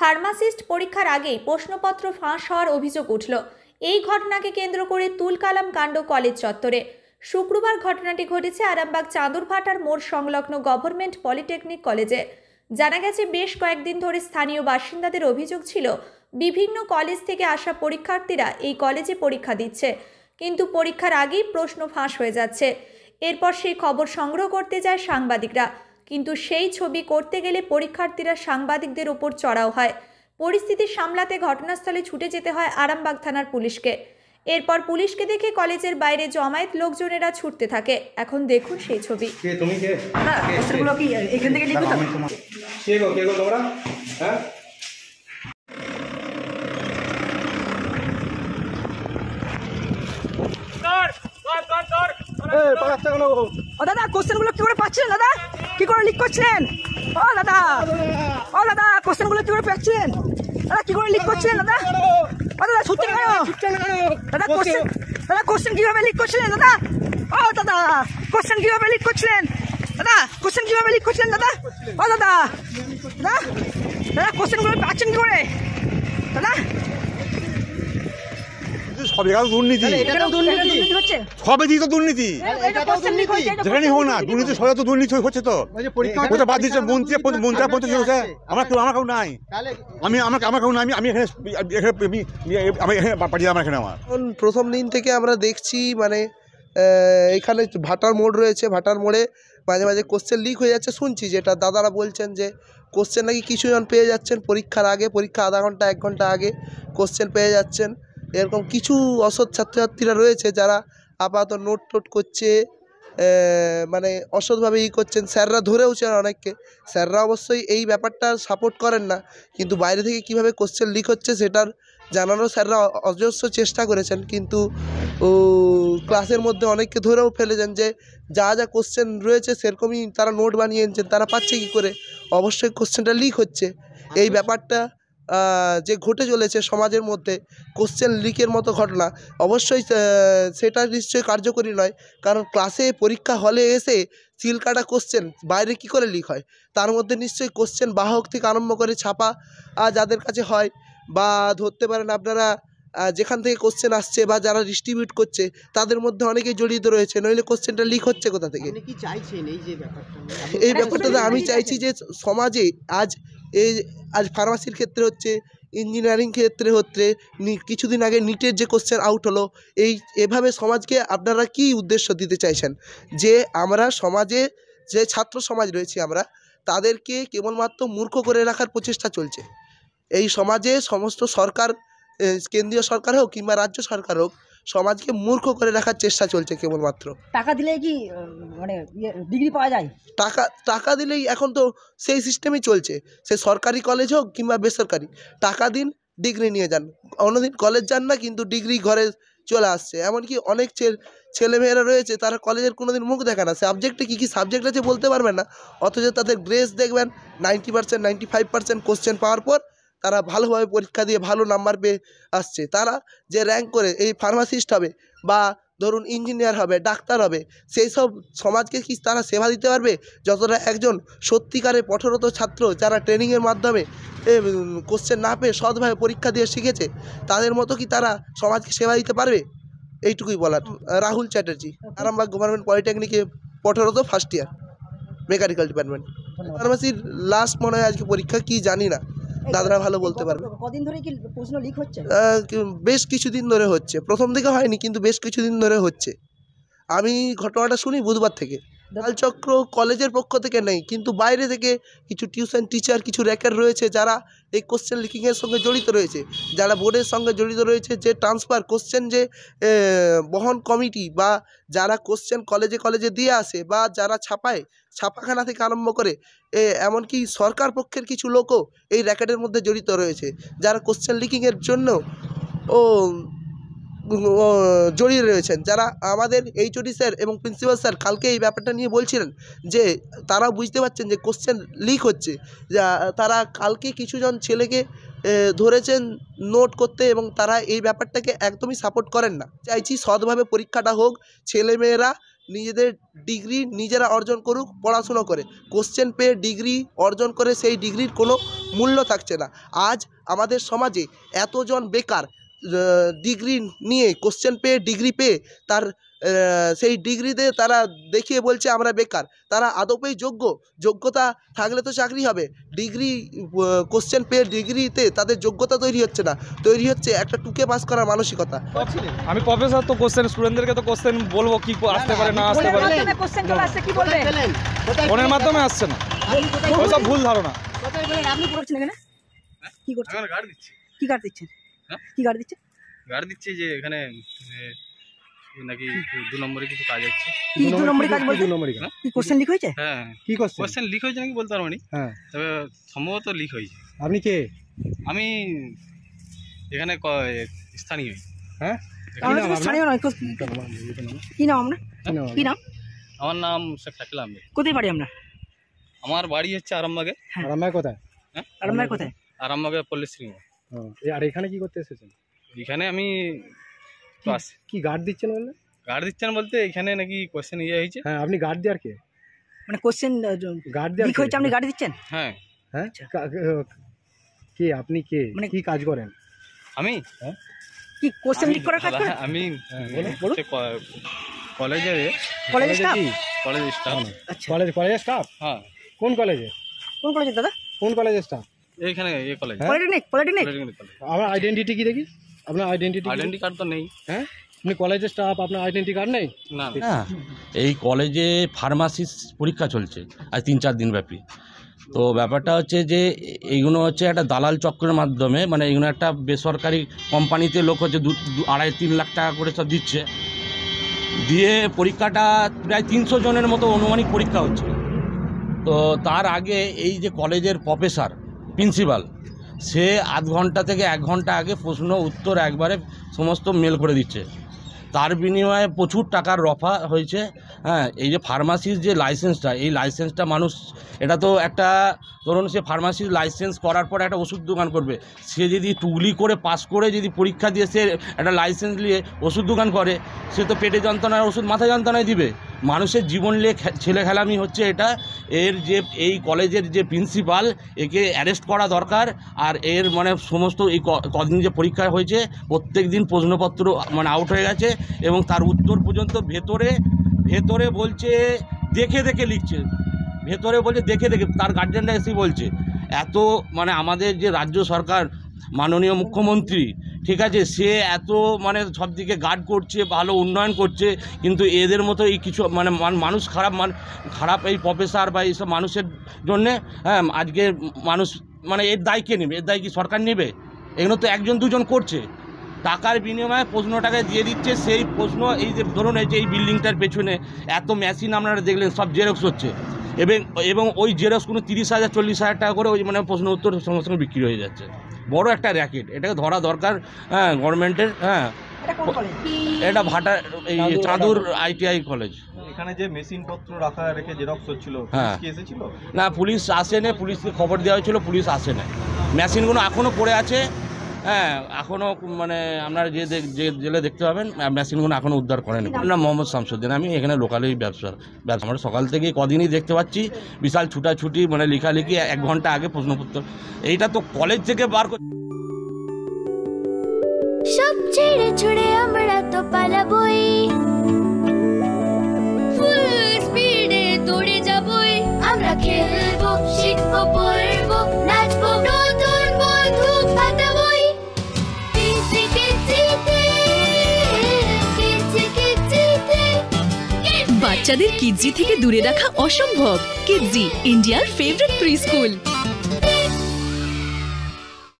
Pharmacist পরীক্ষার আগেই প্রশ্নপত্র ফাঁস হওয়ার অভিযোগ উঠল। এই ঘটনাকে কেন্দ্র করে তুলকালাম কাণ্ড কলেজ চত্বরে। শুক্রবার ঘটনাটি ঘটেছে আরামবাগ চাঁদুরভাটার মোড় সংলগ্ন গভর্নমেন্ট পলিটেকনিক কলেজে। জানা গেছে, বেশ কয়েকদিন ধরে স্থানীয় বাসিন্দাদের অভিযোগ ছিল বিভিন্ন কলেজ থেকে আসা পরীক্ষার্থীরা এই কলেজে পরীক্ষা দিচ্ছে, কিন্তু পরীক্ষার আগেই প্রশ্ন ফাঁস হয়ে যাচ্ছে। এরপর সেই খবর সংগ্রহ করতে যায় সাংবাদিকরা, কিন্তু সেই ছবি করতে গেলে পরীক্ষার্থীরা সাংবাদিকদের ওপর চড়াও হয়। পরিস্থিতি সামলাতে ঘটনাস্থলে ছুটে যেতে হয় আরামবাগ থানার পুলিশকে। এরপর পুলিশকে দেখে কলেজের বাইরে জমায়েত লোকজনেরা ছুটতে থাকে। এখন দেখুন সেই ছবি। দাদা কোশ্চেনগুলো কি করে পাচ্ছিলেন? দাদা কি করে লিক করছিলেন? ও দাদা কোশ্চেনগুলো কি করে পাচ্ছিলেন? দাদা কি করে লিক করছিলেন? দাদা দাদা সত্যি কেন? দাদা কোশ্চেন কিভাবে লিক করছিলেন? দাদা দাদা কোশ্চেন কিভাবে লিক করছিলেন? দাদা কোশ্চেন কিভাবে লিক করছিলেন? দাদা দাদা দাদা কোশ্চেনগুলো পাচ্ছেন কি করে? দাদা সব জায়গায় দুর্নীতি, সবে দিকে তো দুর্নীতি, যেখানেই হোক না দুর্নীতি, সবাই তো দুর্নীতি হচ্ছে। তো ওটা বাদ দিচ্ছে মন্ত্রী হচ্ছে, আমার কেউ নাই, আমার কেউ নাই, আমি এখানে পাঠিয়ে আমার এখানে। আমার প্রথম দিন থেকে আমরা দেখছি, মানে এখানে ভাটার মোড় রয়েছে, ভাটার মোড়ে মাঝে মাঝে কোশ্চেন লিক হয়ে যাচ্ছে। শুনছি যেটা দাদারা বলছেন যে কোশ্চেন নাকি কিছুজন পেয়ে যাচ্ছেন পরীক্ষার আগে, পরীক্ষা আধা ঘন্টা 1 ঘন্টা আগে কোশ্চেন পেয়ে যাচ্ছেন। এরকম কিছু অসৎ ছাত্রছাত্রীরা রয়েছে যারা আপাতত নোট করছে, মানে অসৎভাবে করছেন। স্যাররা ধরেওছেন অনেককে, স্যাররা অবশ্যই এই ব্যাপারটা সাপোর্ট করেন না, কিন্তু বাইরে থেকে কিভাবে কোশ্চেন লিক হচ্ছে সেটার জানানো স্যাররা অজস্র চেষ্টা করেছেন, কিন্তু ক্লাসের মধ্যে অনেককে ধরেও ফেলেছেন যে যা যা কোশ্চেন রয়েছে সেরকমই তারা নোট বানিয়ে এনেছেন। তারা পাচ্ছে কী করে? অবশ্যই কোশ্চেনটা লিক হচ্ছে। এই ব্যাপারটা যে ঘটে চলেছে সমাজের মধ্যে, কোশ্চেন লিকের মতো ঘটনা, অবশ্যই সেটা নিশ্চয়ই কার্যকরী নয়। কারণ ক্লাসে পরীক্ষা হলে এসে সিল কাটা কোশ্চেন বাইরে কি করে লিক হয়? তার মধ্যে নিশ্চয়ই কোশ্চেন বাহক থেকে আরম্ভ করে ছাপা যাদের কাছে হয়, বা ধরতে পারেন আপনারা যেখান থেকে কোশ্চেন আসছে বা যারা ডিস্ট্রিবিউট করছে তাদের মধ্যে অনেকেই জড়িত রয়েছে, নইলে কোশ্চেনটা লিক হচ্ছে কোথা থেকে? এই ব্যাপারটাতে আমি চাইছি যে সমাজে আজ ফার্মাসির ক্ষেত্রে হচ্ছে, ইঞ্জিনিয়ারিং ক্ষেত্রে হচ্ছে, কিছুদিন আগে নিটের যে কোশ্চেন আউট হলো, এভাবে সমাজকে আপনারা কি উদ্দেশ্য দিতে চাইছেন? যে আমরা সমাজে যে ছাত্র সমাজ রয়েছে আমরা তাদেরকে কেবলমাত্র মূর্খ করে রাখার প্রচেষ্টা চলছে। এই সমাজে সমস্ত সরকার, কেন্দ্রীয় সরকার হোক কিংবা রাজ্য সরকার হোক, সমাজকে মূর্খ করে রাখার চেষ্টা চলছে কেবলমাত্র। টাকা দিলেই কি মানে ডিগ্রি পাওয়া যায়? টাকা দিলেই এখন তো সেই সিস্টেমই চলছে, সে সরকারি কলেজ হোক কিংবা বেসরকারি। টাকা দিন, ডিগ্রি নিয়ে যান। অন্যদিন কলেজ যান না, কিন্তু ডিগ্রি ঘরে চলে আসছে। এমনকি অনেক ছেলেমেয়েরা রয়েছে তারা কলেজের কোনোদিন মুখ দেখে না, সাবজেক্টে কী সাবজেক্ট আছে বলতে পারবেন না, অথচ তাদের গ্রেস দেখবেন 90% 95% কোশ্চেন পাওয়ার পর তারা ভালোভাবে পরীক্ষা দিয়ে ভালো নাম্বার পেয়ে আসছে। তারা যে র্যাঙ্ক করে এই ফার্মাসিস্ট হবে বা ধরুন ইঞ্জিনিয়ার হবে, ডাক্তার হবে, সেই সব সমাজকে কি তারা সেবা দিতে পারবে যতটা একজন সত্যিকারের কঠোরত ছাত্র যারা ট্রেনিংয়ের মাধ্যমে কোশ্চেন না পেয়ে সৎভাবে পরীক্ষা দিয়ে শিখেছে, তাদের মতো কি তারা সমাজকে সেবা দিতে পারবে? এইটুকুই বলার। রাহুল চ্যাটার্জি, আরামবাগ গভর্নমেন্ট পলিটেকনিকে কঠোরত ফার্স্ট ইয়ার, মেকানিক্যাল ডিপার্টমেন্ট। ফার্মাসির লাস্ট মনে হয় আজকে পরীক্ষা, কি জানি না, দাদারা ভালো বলতে পারবে। কদিন ধরে কি প্রশ্ন লিক হচ্ছে? বেশ কিছুদিন ধরে হচ্ছে, প্রথম দিকে হয়নি কিন্তু বেশ কিছুদিন ধরে হচ্ছে। আমি ঘটনাটা শুনি বুধবার থেকে। কালচক্র কলেজের পক্ষ থেকে নেই, কিন্তু বাইরে থেকে কিছু টিউশন টিচার, কিছু র্যাকেট রয়েছে যারা এই কোশ্চেন লিকিংয়ের সঙ্গে জড়িত রয়েছে, যারা বোর্ডের সঙ্গে জড়িত রয়েছে, যে ট্রান্সফার কোশ্চেন যে বহন কমিটি বা যারা কোশ্চেন কলেজে দিয়ে আসে বা যারা ছাপাখানা থেকে আরম্ভ করে এমনকি সরকার পক্ষের কিছু লোকও এই র্যাকেটের মধ্যে জড়িত রয়েছে, যারা কোশ্চেন লিকিংয়ের জন্য জড়িয়ে রয়েছেন। যারা আমাদের এইচওডি স্যার এবং প্রিন্সিপাল স্যার কালকে এই ব্যাপারটা নিয়ে বলছিলেন যে তারা বুঝতে পারছেন যে কোশ্চেন লিক হচ্ছে। তারা কালকে কিছুজন ছেলেকে ধরেছেন নোট করতে, এবং তারা এই ব্যাপারটাকে একদমই সাপোর্ট করেন না। চাইছি সৎভাবে পরীক্ষাটা হোক, ছেলেমেয়েরা নিজেদের ডিগ্রি নিজেরা অর্জন করুক পড়াশুনো করে। কোশ্চেন পেয়ে ডিগ্রি অর্জন করে সেই ডিগ্রির কোনো মূল্য থাকছে না। আজ আমাদের সমাজে এতজন বেকার, ডিগ্রি নিয়ে কোশ্চেন পেয়ে ডিগ্রি পেয়ে তার সেই ডিগ্রিতে তারা দেখিয়ে বলছে আমরা বেকার। তারা আদপেই যোগ্যতা থাকলে তো চাকরি হবে। ডিগ্রি কোশ্চেন পেয়ে ডিগ্রিতে তাদের যোগ্যতা তৈরি হচ্ছে না, তৈরি হচ্ছে একটা টুকে পাস করার মানসিকতা। আমি প্রফেসর, তো কোশ্চেন স্টুডেন্টদেরকে তো কোশ্চেন বলবো কি আসতে পারে না আসতে পারে, কোশ্চেন চলে আসছে, কি বলবেন? ফোনের মাধ্যমে আসছে না, ওইসব ভুল ধারণা। আপনি করছেন এখানে কি করছেন? এখন গার্ড দিচ্ছি। কি গার্ড দিচ্ছেন? হ্যাঁ? কি গার্ড দিচ্ছেন? গার্ড দিচ্ছি যে এখানে নাকি 2 নম্বরে কিছু কাজ হচ্ছে। কি 2 নম্বরের কাজ বলতে? কি কোশ্চেন লিক হয়েছে? হ্যাঁ, কি কোশ্চেন লিক হয়েছে নাকি বলতে পারবো না, হ্যাঁ, তবে সম্ভবত লিক হয়েছে। আপনি কে? আমি এখানে স্থানীয়। হ্যাঁ, আমরা তো স্থানীয় নয়। কি নাম আপনার? কি নাম? আমার নাম শেখ শাকিল আহমেদ। কোথায় বাড়ি আপনার? আমার বাড়ি হচ্ছে আরামবাগে। আরামবাগ কোথায়? হ্যাঁ, আরামবাগ কোথায়? আরামবাগে পল্লীশ্রী। আর এখানে কি করতে এসেছেন? এখানে আমি কি গার্ড দিচ্ছেন বললে? গার্ড দিচ্ছেন বলতে এখানে নাকি কোশ্চেন ইয়ে হয়েছে। হ্যাঁ, আপনি গার্ড দেওয়ার কে? মানে কোশ্চেন গার্ড দেওয়ার লিক হয়েছে, আপনি গার্ড দিচ্ছেন? হ্যাঁ। হ্যাঁ, কে আপনি? কে মানে কি কাজ করেন? আমি কি কোশ্চেন লিক করার কাজ করেন? আমি বলুন। কলেজে স্টাফ? College staff. আচ্ছা, কলেজের স্টাফ? হ্যাঁ। কোন কলেজে? কোন কলেজে দাদা? কোন কলেজের স্টাফ? এইখানে এই কলেজ। পলিটেকনিক। আমার আইডেন্টিটি কি দেখি? আপনার আইডেন্টি কার্ড তো নেই। হ্যাঁ, আপনি কলেজের স্টাফ, আপনার আইডেন্টি কার্ড নেই? না। না, এই কলেজে ফার্মাসির পরীক্ষা চলছে আজ 3-4 দিন ব্যাপী। তো ব্যাপারটা হচ্ছে যে এইগুলো হচ্ছে একটা দালাল চক্রের মাধ্যমে, মানে এইগুলো একটা বেসরকারি কোম্পানিতে লোক হচ্ছে 2-2.5-3 লাখ টাকা করে সব দিচ্ছে, দিয়ে পরীক্ষাটা প্রায় 300 জনের মতো অনুমানিক পরীক্ষা হচ্ছে। তো তার আগে এই যে কলেজের প্রফেসর প্রিন্সিপাল, সে আধ ঘন্টা থেকে 1 ঘন্টা আগে প্রশ্ন উত্তর একবারে সমস্ত মেল করে দিচ্ছে। তার বিনিময়ে প্রচুর টাকার রফা হয়েছে। হ্যাঁ, এই যে ফার্মাসির যে লাইসেন্সটা, এই লাইসেন্সটা মানুষ, এটা তো একটা ধরুন সে ফার্মাসির লাইসেন্স করার পর একটা ওষুধ দোকান করবে, সে যদি টুগলি করে পাস করে যদি পরীক্ষা দিয়ে সে একটা লাইসেন্স নিয়ে ওষুধ দোকান করে, সে তো পেটে যন্ত্রণার ওষুধ মাথা যন্ত্রণায় দিবে। মানুষের জীবন নিয়ে ছেলে খেলামি হচ্ছে এটা। এর যে এই কলেজের যে প্রিন্সিপাল, একে অ্যারেস্ট করা দরকার। আর এর মানে সমস্ত এই কদিন যে পরীক্ষা হয়েছে প্রত্যেক দিন প্রশ্নপত্র মানে আউট হয়ে গেছে, এবং তার উত্তর পর্যন্ত ভেতরে বলছে দেখে লিখছে, ভেতরে বলছে দেখে তার গার্জেনরা এসে বলছে। এত মানে আমাদের যে রাজ্য সরকার, মাননীয় মুখ্যমন্ত্রী, ঠিক আছে, সে এত মানে সব দিকে গার্ড করছে, ভালো উন্নয়ন করছে, কিন্তু এদের মতো এই কিছু মানে মানুষ খারাপ এই প্রফেসর বা এইসব মানুষের জন্যে, হ্যাঁ, আজকে মানুষ মানে এর দায় কে নেবে? এর দায় কি সরকার নেবে? এগুলো তো 1-2 জন করছে, টাকার বিনিময়ে প্রশ্নটাকে দিয়ে দিচ্ছে। সেই প্রশ্ন এই যে ধরুন এই যে এই বিল্ডিংটার পেছনে এত মেশিন আপনারা দেখলেন সব জেরক্স হচ্ছে, এবং ওই জেরক্স কোনো 30,000-40,000 টাকা করে ওই মানে প্রশ্ন উত্তর সঙ্গে সঙ্গে বিক্রি হয়ে যাচ্ছে। বড় একটা র্যাকেট, এটাকে ধরা দরকার। হ্যাঁ, গভর্নমেন্টের। হ্যাঁ, এটা ভাটা এই চাঁদুর ITI কলেজ। এখানে যে মেশিনপত্র রেখে জেরক্স হচ্ছিল, হ্যাঁ, কি এসেছিল? না, পুলিশ আসেনি, পুলিশকে খবর দেওয়া হয়েছিল, পুলিশ আসে না। মেশিনগুলো এখনও পড়ে আছে। হ্যাঁ, এখনও মানে আপনারা যে জেলে দেখতে পাবেন, মেশিনগুলো এখনও উদ্ধার করেনি। না, মোহাম্মদ শামসুদ্দিন, আমি এখানে লোকালেই ব্যবসা। আমরা সকাল থেকে কদিনই দেখতে পাচ্ছি বিশাল ছুটাছুটি, মানে লেখালেখি 1 ঘন্টা আগে প্রশ্নপত্র। এইটা তো কলেজ থেকে বার করে সব ছেড়ে ছুড়ে আমরা তো পালাবই, ফুল স্পিডে দৌড়ে যাবই। আমরা খেলবো, শিখবো, পড়বো, নাচবো, নতুন বন্ধু পাতাবই। বাচ্চাদের কিডজি থেকে দূরে রাখা অসম্ভব। কিডজি, ইন্ডিয়ার ফেভারিট প্রি স্কুল।